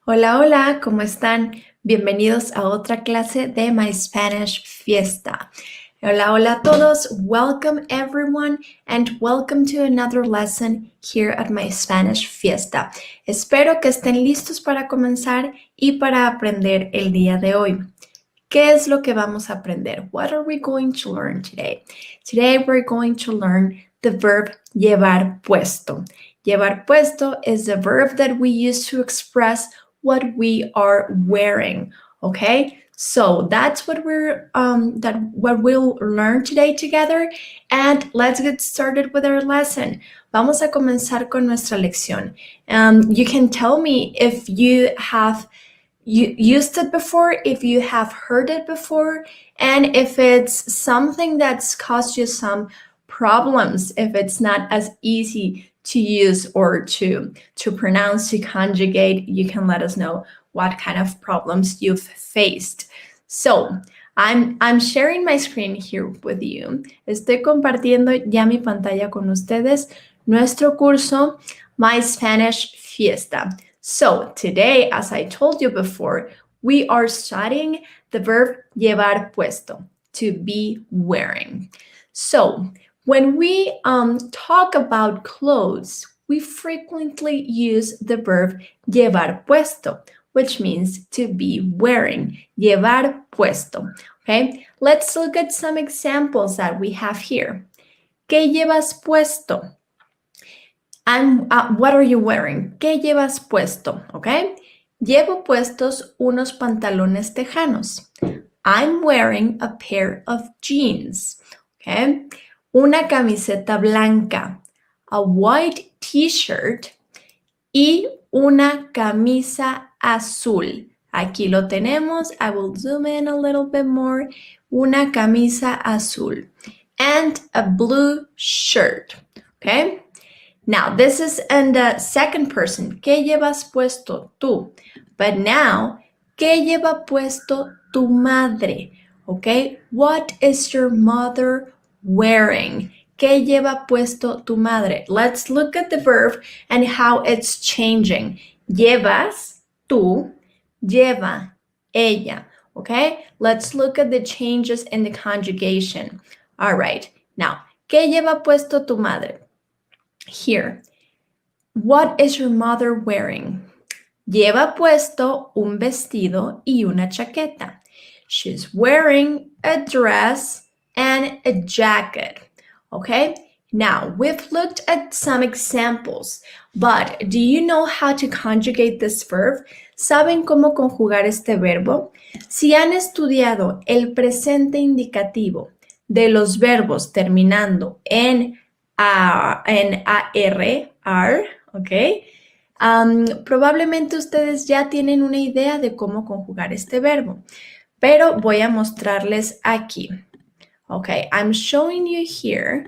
Hola, hola, ¿cómo están? Bienvenidos a otra clase de My Spanish Fiesta. Hola, hola a todos. Welcome everyone and welcome to another lesson here at My Spanish Fiesta. Espero que estén listos para comenzar y para aprender el día de hoy. ¿Qué es lo que vamos a aprender? What are we going to learn today? Today we're going to learn the verb llevar puesto. Llevar puesto is the verb that we use to express what we are wearing, okay? So that's what what we'll learn today together, and let's get started with our lesson. Vamos a comenzar con nuestra lección. You can tell me if you have used it before, if you have heard it before, and if it's something that's caused you some problems, if it's not as easy to use or to pronounce, to conjugate, you can let us know what kind of problems you've faced. So, I'm sharing my screen here with you. Estoy compartiendo ya mi pantalla con ustedes, nuestro curso My Spanish Fiesta. So, today, as I told you before, we are studying the verb llevar puesto, to be wearing. So, when we talk about clothes, we frequently use the verb llevar puesto, which means to be wearing. Llevar puesto. Okay, let's look at some examples that we have here. ¿Qué llevas puesto? What are you wearing? ¿Qué llevas puesto? Okay, llevo puestos unos pantalones tejanos. I'm wearing a pair of jeans. Okay, una camiseta blanca, a white t-shirt y una camisa azul. Aquí lo tenemos. I will zoom in a little bit more. Una camisa azul and a blue shirt. Okay. Now, this is in the second person. ¿Qué llevas puesto tú? But now, ¿qué lleva puesto tu madre? Okay, what is your mother wearing? ¿Qué lleva puesto tu madre? Let's look at the verb and how it's changing. Llevas, tú, lleva, ella. Okay, let's look at the changes in the conjugation. All right, now, ¿qué lleva puesto tu madre? Here, what is your mother wearing? Lleva puesto un vestido y una chaqueta. She's wearing a dress and a jacket. Okay, now we've looked at some examples, but do you know how to conjugate this verb? ¿Saben cómo conjugar este verbo? Si han estudiado el presente indicativo de los verbos terminando en AR, ¿ok? Probablemente ustedes ya tienen una idea de cómo conjugar este verbo, pero voy a mostrarles aquí. Okay, I'm showing you here.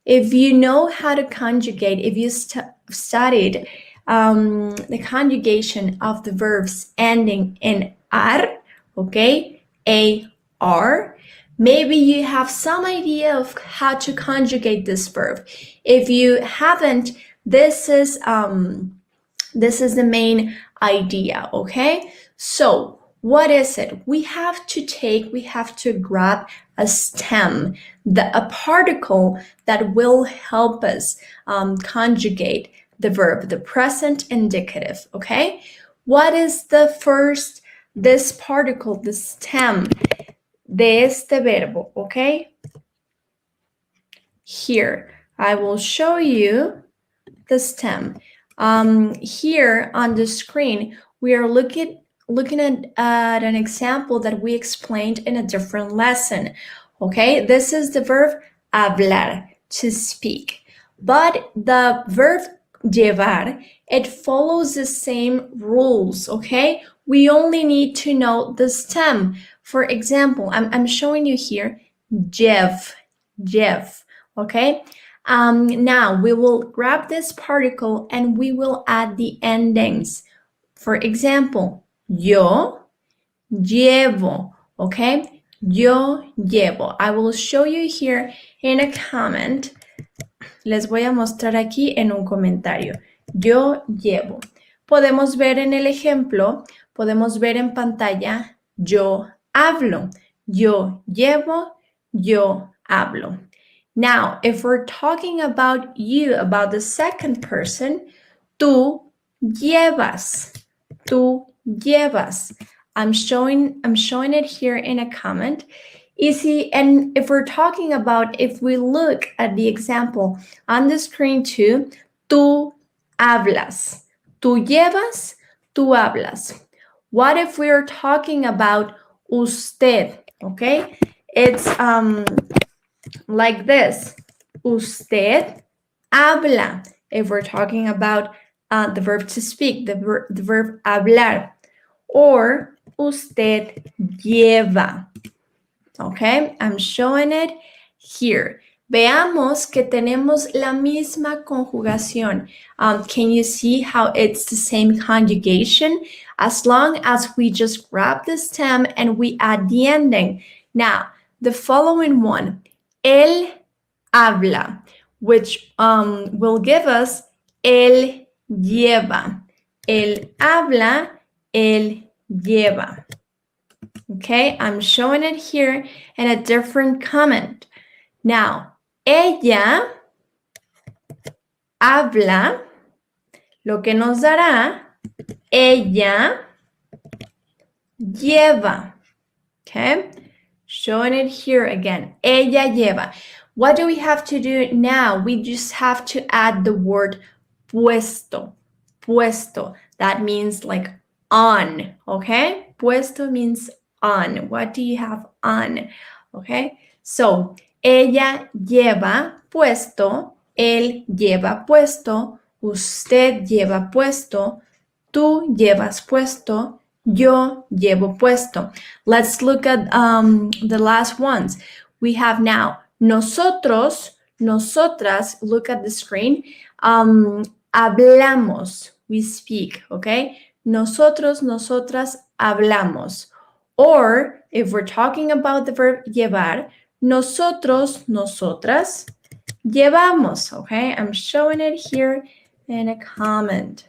If you know how to conjugate, if you studied the conjugation of the verbs ending in ar, okay, A-R, maybe you have some idea of how to conjugate this verb. If you haven't, this is the main idea, okay? So, what is it? We have to grab a stem, a particle that will help us conjugate the verb, the present indicative, okay? What is this particle, the stem de este verbo, okay? Here, I will show you the stem. Here on the screen, we are looking at an example that we explained in a different lesson. Okay, this is the verb hablar, to speak. But the verb llevar, it follows the same rules, okay? We only need to know the stem. For example, I'm showing you here, llev, okay? Now we will grab this particle and we will add the endings. For example, yo llevo, okay? Yo llevo. I will show you here in a comment. Les voy a mostrar aquí en un comentario. Yo llevo. podemos ver en el ejemplo, podemos ver en pantalla, yo hablo, yo llevo, yo hablo. Now, if we're talking about you, about the second person, tú llevas, tú llevas. I'm showing it here in a comment. Easy, and if we're talking about, if we look at the example on the screen too, tú hablas, tú llevas, tú hablas. What if we're talking about usted, okay? It's like this, usted habla. If we're talking about the verb to speak, the verb hablar, or usted lleva. Okay, I'm showing it here. Veamos que tenemos la misma conjugación. Can you see how it's the same conjugation? As long as we just grab the stem and we add the ending. Now, the following one, él habla, which will give us él lleva. Él habla, él lleva. Okay, I'm showing it here in a different comment. Now, ella habla, lo que nos dará, ella lleva. Okay, showing it here again. Ella lleva. What do we have to do now? We just have to add the word puesto. Puesto. That means like on. Okay, puesto means on. What do you have on? Okay, so ella lleva puesto, él lleva puesto, usted lleva puesto, tú llevas puesto, yo llevo puesto. Let's look at the last ones. We have now nosotros, nosotras, look at the screen. Hablamos, we speak, okay? Nosotros, nosotras hablamos. Or if we're talking about the verb llevar, nosotros, nosotras llevamos, okay? I'm showing it here in a comment.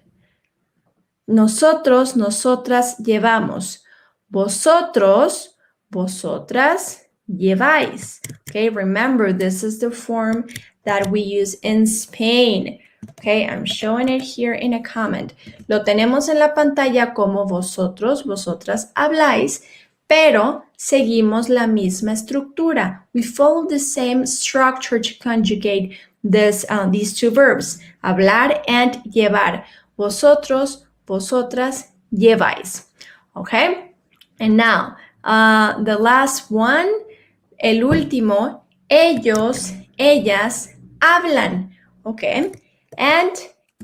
Nosotros, nosotras llevamos. Vosotros, vosotras lleváis. Okay, remember this is the form that we use in Spain. Okay, I'm showing it here in a comment. Lo tenemos en la pantalla como vosotros, vosotras habláis, pero seguimos la misma estructura. We follow the same structure to conjugate these two verbs, hablar and llevar. Vosotros, vosotras lleváis. Okay, and now the last one, el último, ellos, ellas hablan. Okay, and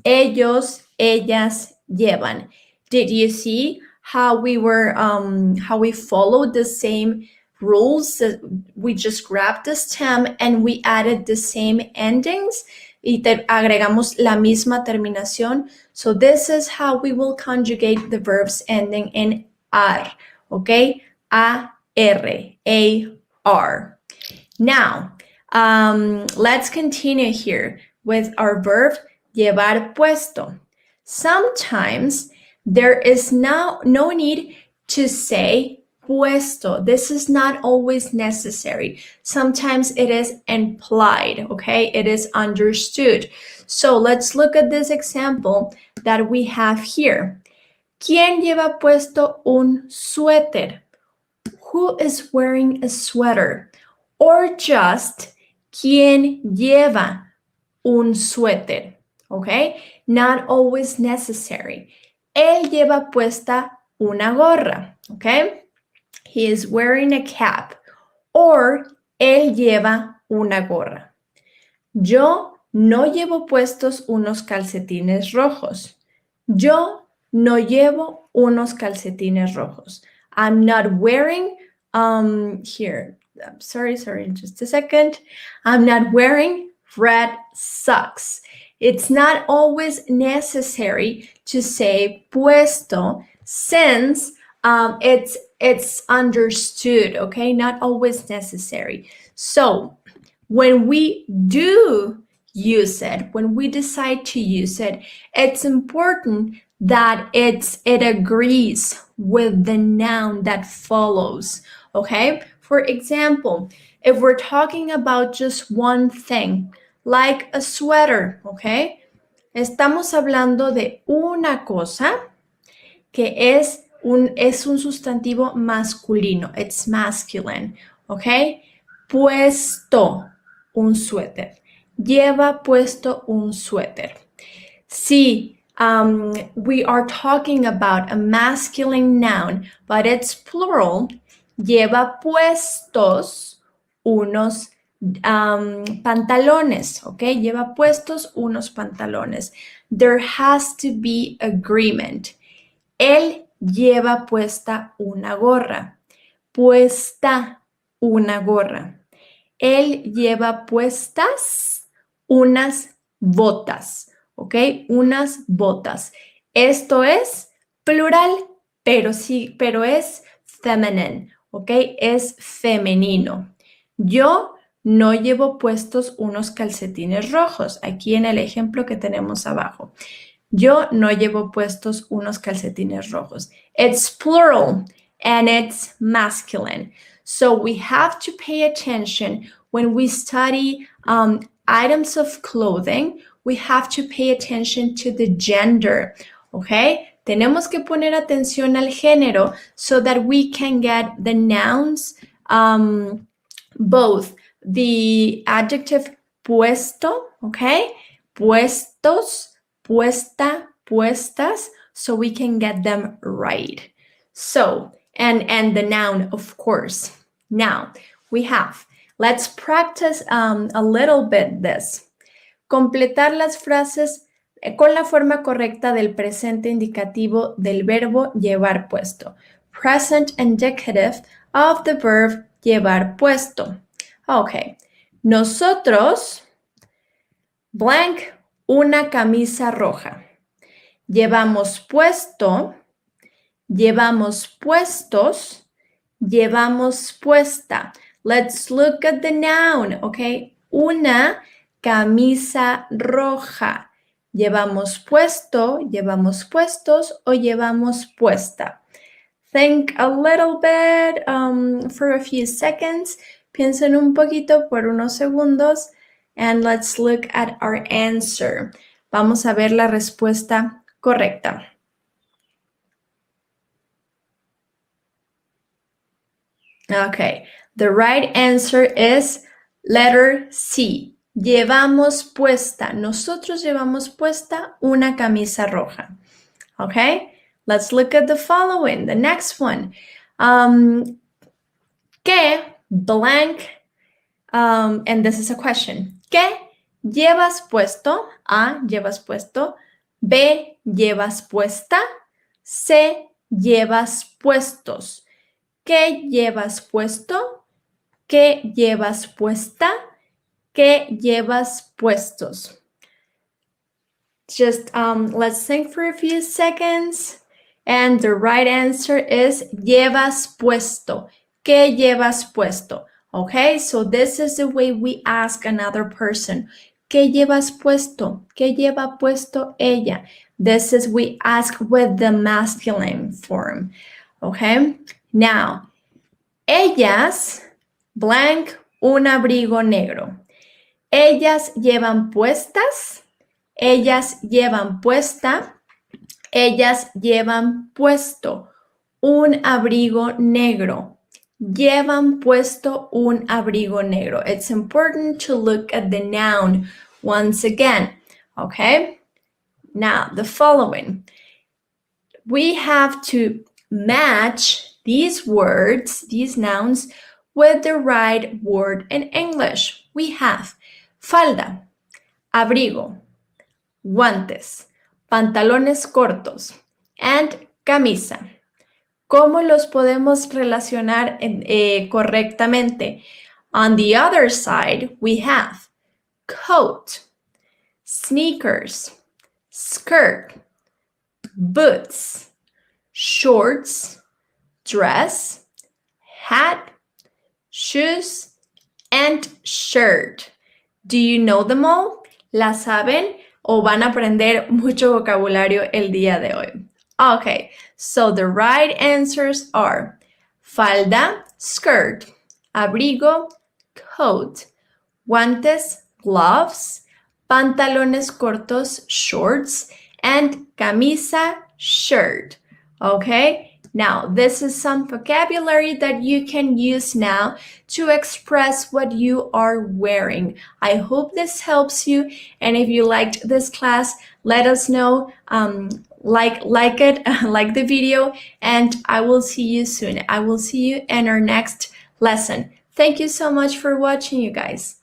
ellos, ellas llevan. Did you see how we were, how we followed the same rules? We just grabbed the stem and we added the same endings y agregamos la misma terminación. So this is how we will conjugate the verbs ending in ar, okay? A-R, A-R. Now, let's continue here with our verb llevar puesto. Sometimes there is no need to say puesto. This is not always necessary. Sometimes it is implied, okay? It is understood. So let's look at this example that we have here. ¿Quién lleva puesto un suéter? Who is wearing a sweater? Or just, ¿quién lleva un suéter? Okay? Not always necessary. Él lleva puesta una gorra. Okay? He is wearing a cap. Or, él lleva una gorra. Yo no llevo puestos unos calcetines rojos. Yo no llevo unos calcetines rojos. I'm not wearing, here, I'm sorry, just a second. I'm not wearing red socks. It's not always necessary to say puesto since it's understood, okay? Not always necessary. So when we do use it, when we decide to use it, it's important that it agrees with the noun that follows, okay? For example, if we're talking about just one thing, like a sweater, okay? Estamos hablando de una cosa que es un sustantivo masculino. It's masculine, okay? Puesto un suéter. Lleva puesto un suéter. Si we are talking about a masculine noun, but it's plural, lleva puestos unos pantalones, ¿ok? Lleva puestos unos pantalones. There has to be agreement. Él lleva puesta una gorra. Puesta una gorra. Él lleva puestas unas botas, ¿ok? Unas botas. Esto es plural, pero sí, pero es feminine, ¿ok? Es femenino. Yo no llevo puestos unos calcetines rojos, aquí en el ejemplo que tenemos abajo. Yo no llevo puestos unos calcetines rojos. It's plural and it's masculine. So we have to pay attention when we study items of clothing. We have to pay attention to the gender, okay? Tenemos que poner atención al género so that we can get the nouns, both the adjective puesto, okay? Puestos, puesta, puestas, so we can get them right. So, and the noun, of course. Now, we have, let's practice a little bit this. Completar las frases con la forma correcta del presente indicativo del verbo llevar puesto. Present indicative of the verb llevar puesto. Okay. Nosotros, blank, una camisa roja. Llevamos puesto, llevamos puestos, llevamos puesta. Let's look at the noun, okay? Una camisa roja. Llevamos puesto, llevamos puestos o llevamos puesta. Think a little bit for a few seconds. Piensen un poquito por unos segundos. And let's look at our answer. Vamos a ver la respuesta correcta. Okay, the right answer is letter C. Llevamos puesta, nosotros llevamos puesta una camisa roja. Okay, let's look at the following, the next one. ¿Qué blank, and this is a question. ¿Qué llevas puesto? A, llevas puesto. B, llevas puesta. C, llevas puestos. ¿Qué llevas puesto? ¿Qué llevas puesta? ¿Qué llevas puestos? Just let's think for a few seconds. And the right answer is llevas puesto. ¿Qué llevas puesto? Okay, so this is the way we ask another person. ¿Qué llevas puesto? ¿Qué lleva puesto ella? This is we ask with the masculine form. Okay, now, ellas, blank, un abrigo negro. Ellas llevan puestas, ellas llevan puesta, ellas llevan puesto un abrigo negro. Llevan puesto un abrigo negro. It's important to look at the noun once again, okay? Now, the following. We have to match these words, these nouns, with the right word in English. We have falda, abrigo, guantes, pantalones cortos, and camisa. ¿Cómo los podemos relacionar correctamente? On the other side, we have coat, sneakers, skirt, boots, shorts, dress, hat, shoes, and shirt. Do you know them all? ¿La saben? o van a aprender mucho vocabulario el día de hoy. Okay, so the right answers are falda, skirt, abrigo, coat, guantes, gloves, pantalones cortos, shorts, and camisa, shirt. Okay? Now, this is some vocabulary that you can use now to express what you are wearing. I hope this helps you, and if you liked this class, let us know. Like it, like the video, and I will see you soon. I will see you in our next lesson. Thank you so much for watching, you guys.